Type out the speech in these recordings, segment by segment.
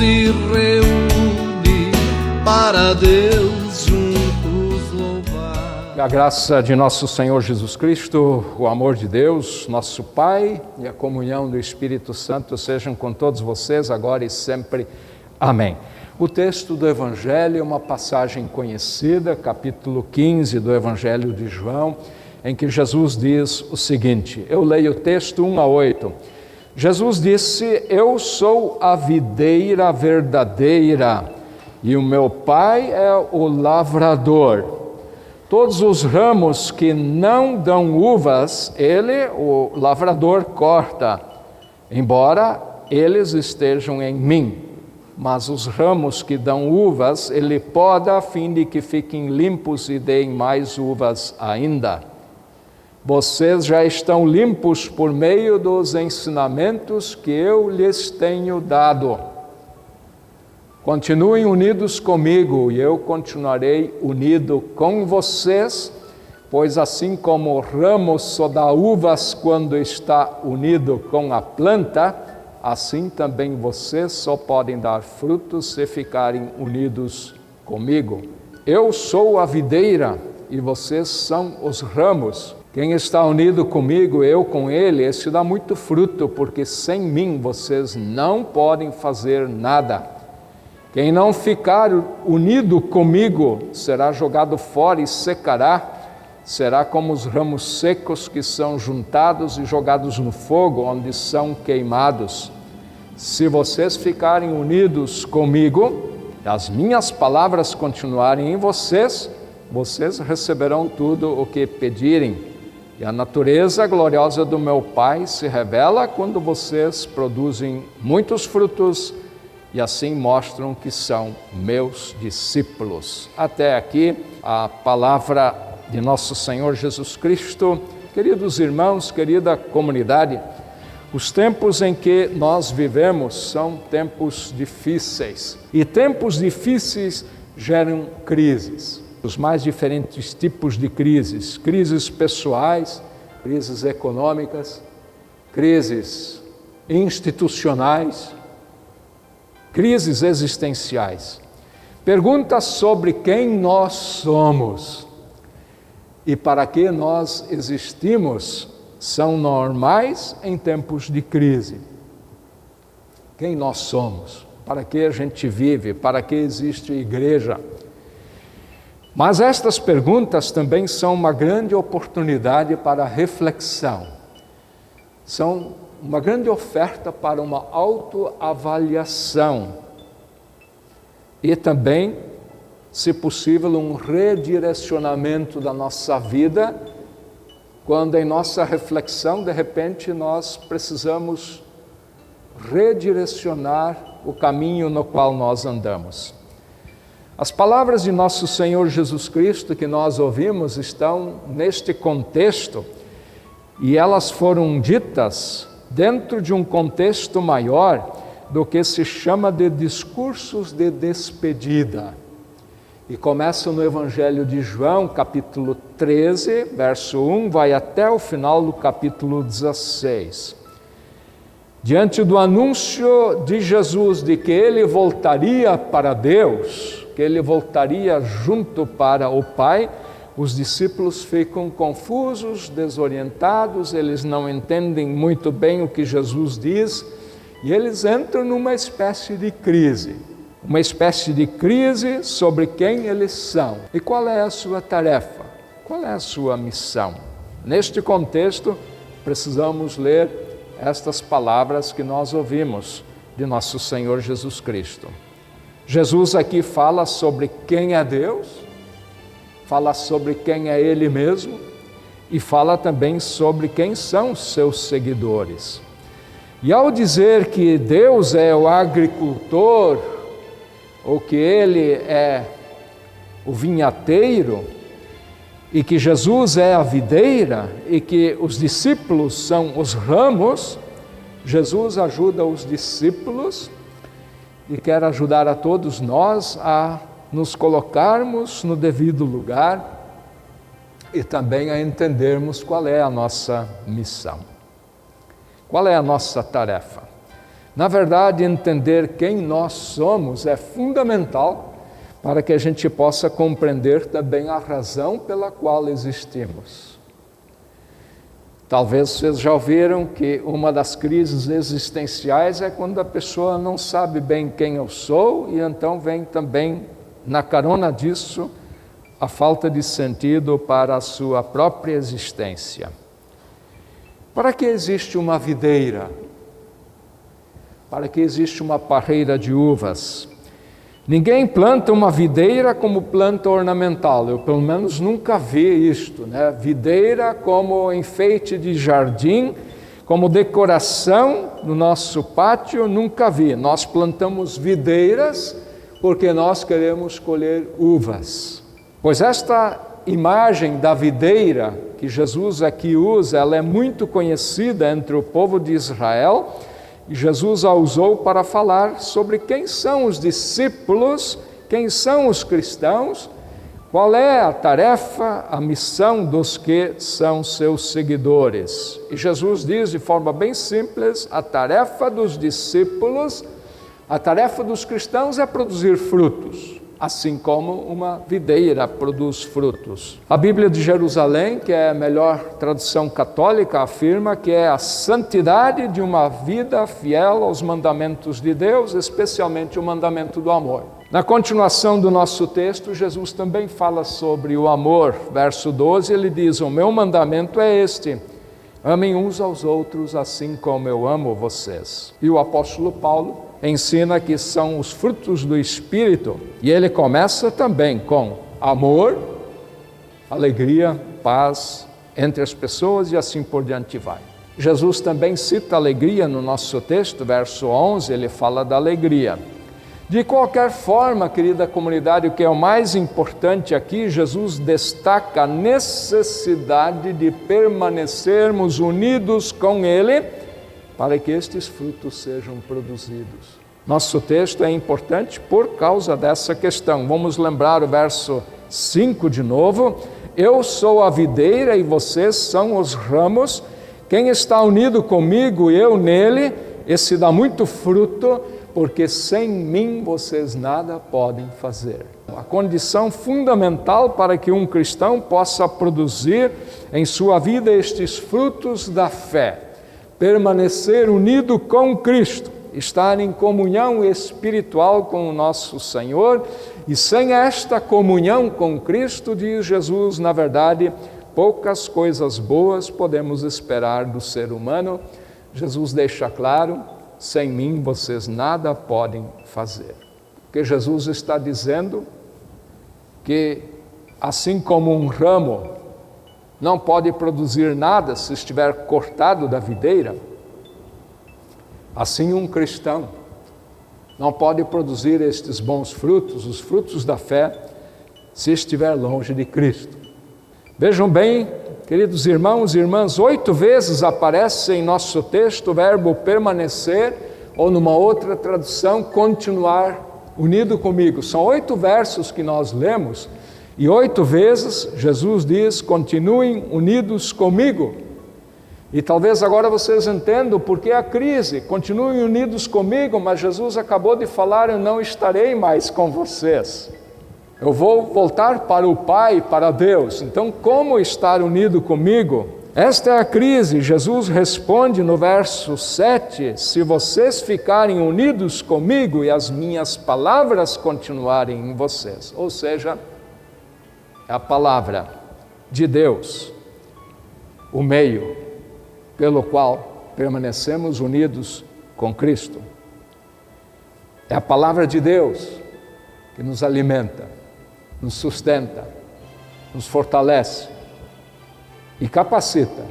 se reúne para Deus juntos louvar. A graça de nosso Senhor Jesus Cristo, o amor de Deus, nosso Pai, e a comunhão do Espírito Santo sejam com todos vocês, agora e sempre. Amém. O texto do Evangelho é uma passagem conhecida, capítulo 15 do Evangelho de João, em que Jesus diz o seguinte, eu leio o texto 1-8. Jesus disse, eu sou a videira verdadeira e o meu Pai é o lavrador. Todos os ramos que não dão uvas, ele, o lavrador, corta, embora eles estejam em mim. Mas os ramos que dão uvas, ele poda a fim de que fiquem limpos e deem mais uvas ainda. Vocês já estão limpos por meio dos ensinamentos que eu lhes tenho dado. Continuem unidos comigo e eu continuarei unido com vocês, pois assim como o ramo só dá uvas quando está unido com a planta, assim também vocês só podem dar frutos se ficarem unidos comigo. Eu sou a videira e vocês são os ramos. Quem está unido comigo, eu com ele, esse dá muito fruto, porque sem mim vocês não podem fazer nada. Quem não ficar unido comigo será jogado fora e secará, será como os ramos secos que são juntados e jogados no fogo, onde são queimados. Se vocês ficarem unidos comigo, e as minhas palavras continuarem em vocês, vocês receberão tudo o que pedirem. E a natureza gloriosa do meu Pai se revela quando vocês produzem muitos frutos e assim mostram que são meus discípulos. Até aqui a palavra de nosso Senhor Jesus Cristo. Queridos irmãos, querida comunidade, os tempos em que nós vivemos são tempos difíceis. E tempos difíceis geram crises. Os mais diferentes tipos de crises. Crises pessoais, crises econômicas, crises institucionais, crises existenciais. Perguntas sobre quem nós somos e para que nós existimos são normais em tempos de crise. Quem nós somos? Para que a gente vive? Para que existe a igreja? Mas estas perguntas também são uma grande oportunidade para reflexão. São uma grande oferta para uma autoavaliação. E também, se possível, um redirecionamento da nossa vida, quando em nossa reflexão, de repente, nós precisamos redirecionar o caminho no qual nós andamos. As palavras de nosso Senhor Jesus Cristo que nós ouvimos estão neste contexto e elas foram ditas dentro de um contexto maior do que se chama de discursos de despedida. E começa no Evangelho de João, capítulo 13, verso 1, vai até o final do capítulo 16. Diante do anúncio de Jesus de que ele voltaria para Deus, que ele voltaria junto para o Pai, os discípulos ficam confusos, desorientados, eles não entendem muito bem o que Jesus diz, e eles entram numa espécie de crise. Uma espécie de crise sobre quem eles são e qual é a sua tarefa, qual é a sua missão. Neste contexto, precisamos ler estas palavras que nós ouvimos de nosso Senhor Jesus Cristo. Jesus aqui fala sobre quem é Deus, fala sobre quem é Ele mesmo e fala também sobre quem são seus seguidores. E ao dizer que Deus é o agricultor, ou que Ele é o vinhateiro, e que Jesus é a videira, e que os discípulos são os ramos, Jesus ajuda os discípulos e quer ajudar a todos nós a nos colocarmos no devido lugar e também a entendermos qual é a nossa missão. Qual é a nossa tarefa? Na verdade, entender quem nós somos é fundamental para que a gente possa compreender também a razão pela qual existimos. Talvez vocês já ouviram que uma das crises existenciais é quando a pessoa não sabe bem quem eu sou e então vem também, na carona disso, a falta de sentido para a sua própria existência. Para que existe uma videira? Para que existe uma parreira de uvas? Ninguém planta uma videira como planta ornamental. Eu, pelo menos, nunca vi isto, né? Videira como enfeite de jardim, como decoração no nosso pátio, nunca vi. Nós plantamos videiras porque nós queremos colher uvas. Pois esta imagem da videira que Jesus aqui usa, ela é muito conhecida entre o povo de Israel, e Jesus a usou para falar sobre quem são os discípulos, quem são os cristãos, qual é a tarefa, a missão dos que são seus seguidores. E Jesus diz de forma bem simples, a tarefa dos discípulos, a tarefa dos cristãos é produzir frutos, assim como uma videira produz frutos. A Bíblia de Jerusalém, que é a melhor tradução católica, afirma que é a santidade de uma vida fiel aos mandamentos de Deus, especialmente o mandamento do amor. Na continuação do nosso texto, Jesus também fala sobre o amor. Verso 12, ele diz, o meu mandamento é este, amem uns aos outros assim como eu amo vocês. E o apóstolo Paulo ensina que são os frutos do Espírito, e ele começa também com amor, alegria, paz entre as pessoas e assim por diante vai. Jesus também cita alegria no nosso texto, verso 11, ele fala da alegria. De qualquer forma, querida comunidade, o que é o mais importante aqui, Jesus destaca a necessidade de permanecermos unidos com Ele, para que estes frutos sejam produzidos. Nosso texto é importante por causa dessa questão. Vamos lembrar o verso 5 de novo. Eu sou a videira e vocês são os ramos. Quem está unido comigo e eu nele, esse dá muito fruto, porque sem mim vocês nada podem fazer. A condição fundamental para que um cristão possa produzir em sua vida estes frutos da fé, permanecer unido com Cristo, estar em comunhão espiritual com o nosso Senhor, e sem esta comunhão com Cristo, diz Jesus, na verdade, poucas coisas boas podemos esperar do ser humano. Jesus deixa claro, sem mim vocês nada podem fazer. Porque Jesus está dizendo que, assim como um ramo não pode produzir nada se estiver cortado da videira, assim um cristão não pode produzir estes bons frutos, os frutos da fé, se estiver longe de Cristo. Vejam bem, queridos irmãos e irmãs, 8 vezes aparece em nosso texto o verbo permanecer, ou numa outra tradução, continuar unido comigo. São 8 versos que nós lemos, e 8 vezes Jesus diz, continuem unidos comigo. E talvez agora vocês entendam por que a crise, continuem unidos comigo, mas Jesus acabou de falar, eu não estarei mais com vocês. Eu vou voltar para o Pai, para Deus. Então, como estar unido comigo? Esta é a crise. Jesus responde no verso 7, se vocês ficarem unidos comigo e as minhas palavras continuarem em vocês. Ou seja, a palavra de Deus, o meio pelo qual permanecemos unidos com Cristo. É a palavra de Deus que nos alimenta, nos sustenta, nos fortalece e capacita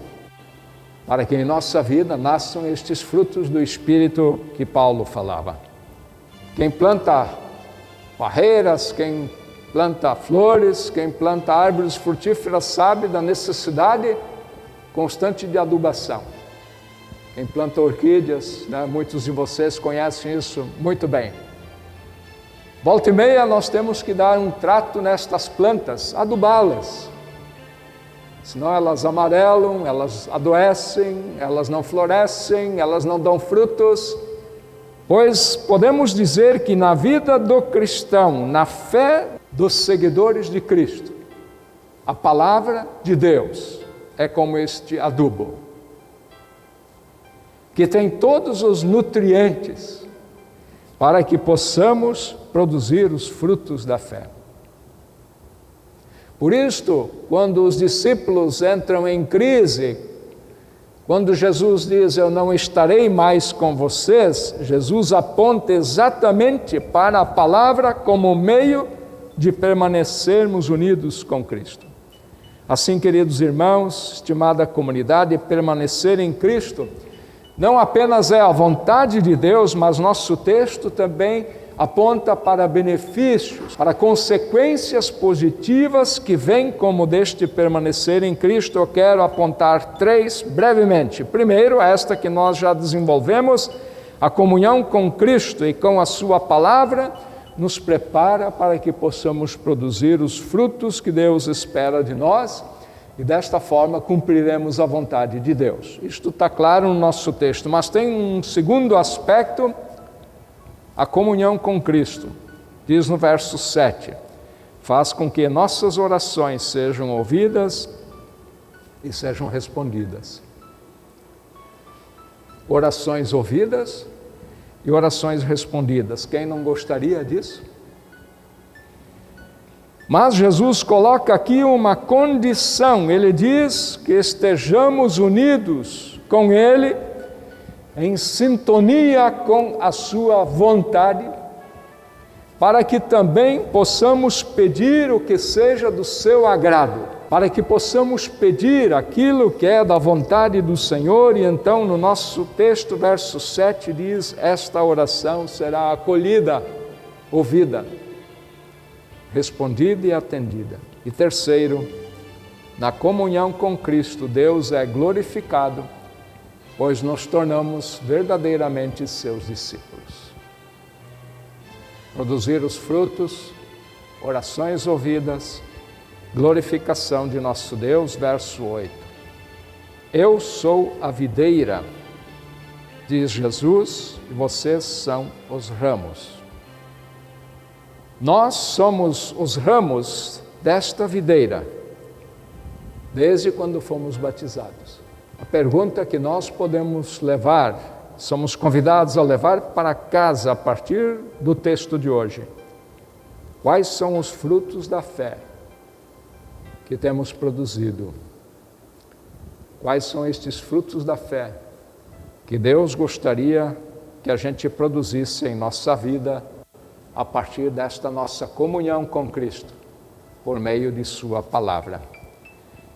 para que em nossa vida nasçam estes frutos do Espírito que Paulo falava. Quem planta parreiras, quem planta flores, quem planta árvores frutíferas sabe da necessidade constante de adubação. Quem planta orquídeas, né, muitos de vocês conhecem isso muito bem. Volta e meia nós temos que dar um trato nestas plantas, adubá-las. Senão elas amarelam, elas adoecem, elas não florescem, elas não dão frutos. Pois podemos dizer que na vida do cristão, na fé dos seguidores de Cristo, a palavra de Deus é como este adubo, que tem todos os nutrientes para que possamos produzir os frutos da fé. Por isto, quando os discípulos entram em crise, quando Jesus diz, eu não estarei mais com vocês, Jesus aponta exatamente para a palavra como meio de permanecermos unidos com Cristo. Assim, queridos irmãos, estimada comunidade, permanecer em Cristo não apenas é a vontade de Deus, mas nosso texto também aponta para benefícios, para consequências positivas que vêm como deste permanecer em Cristo. Eu quero apontar 3 brevemente. Primeiro, esta que nós já desenvolvemos, a comunhão com Cristo e com a sua palavra nos prepara para que possamos produzir os frutos que Deus espera de nós e desta forma cumpriremos a vontade de Deus. Isto está claro no nosso texto, mas tem um segundo aspecto, a comunhão com Cristo. Diz no verso 7, faz com que nossas orações sejam ouvidas e sejam respondidas. Orações ouvidas e orações respondidas. Quem não gostaria disso? Mas Jesus coloca aqui uma condição. Ele diz que estejamos unidos com Ele, em sintonia com a sua vontade, para que também possamos pedir o que seja do seu agrado, para que possamos pedir aquilo que é da vontade do Senhor. E então no nosso texto, verso 7 diz, esta oração será acolhida, ouvida, respondida e atendida. E terceiro, na comunhão com Cristo, Deus é glorificado, pois nos tornamos verdadeiramente seus discípulos. Produzir os frutos, orações ouvidas, glorificação de nosso Deus, verso 8. Eu sou a videira, diz Jesus, e vocês são os ramos. Nós somos os ramos desta videira, desde quando fomos batizados. A pergunta que nós podemos levar, somos convidados a levar para casa a partir do texto de hoje. Quais são os frutos da fé que temos produzido? Quais são estes frutos da fé que Deus gostaria que a gente produzisse em nossa vida a partir desta nossa comunhão com Cristo, por meio de sua palavra?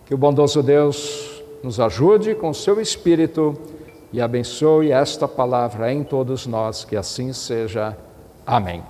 Que o bondoso Deus nos ajude com o seu Espírito e abençoe esta palavra em todos nós, que assim seja. Amém.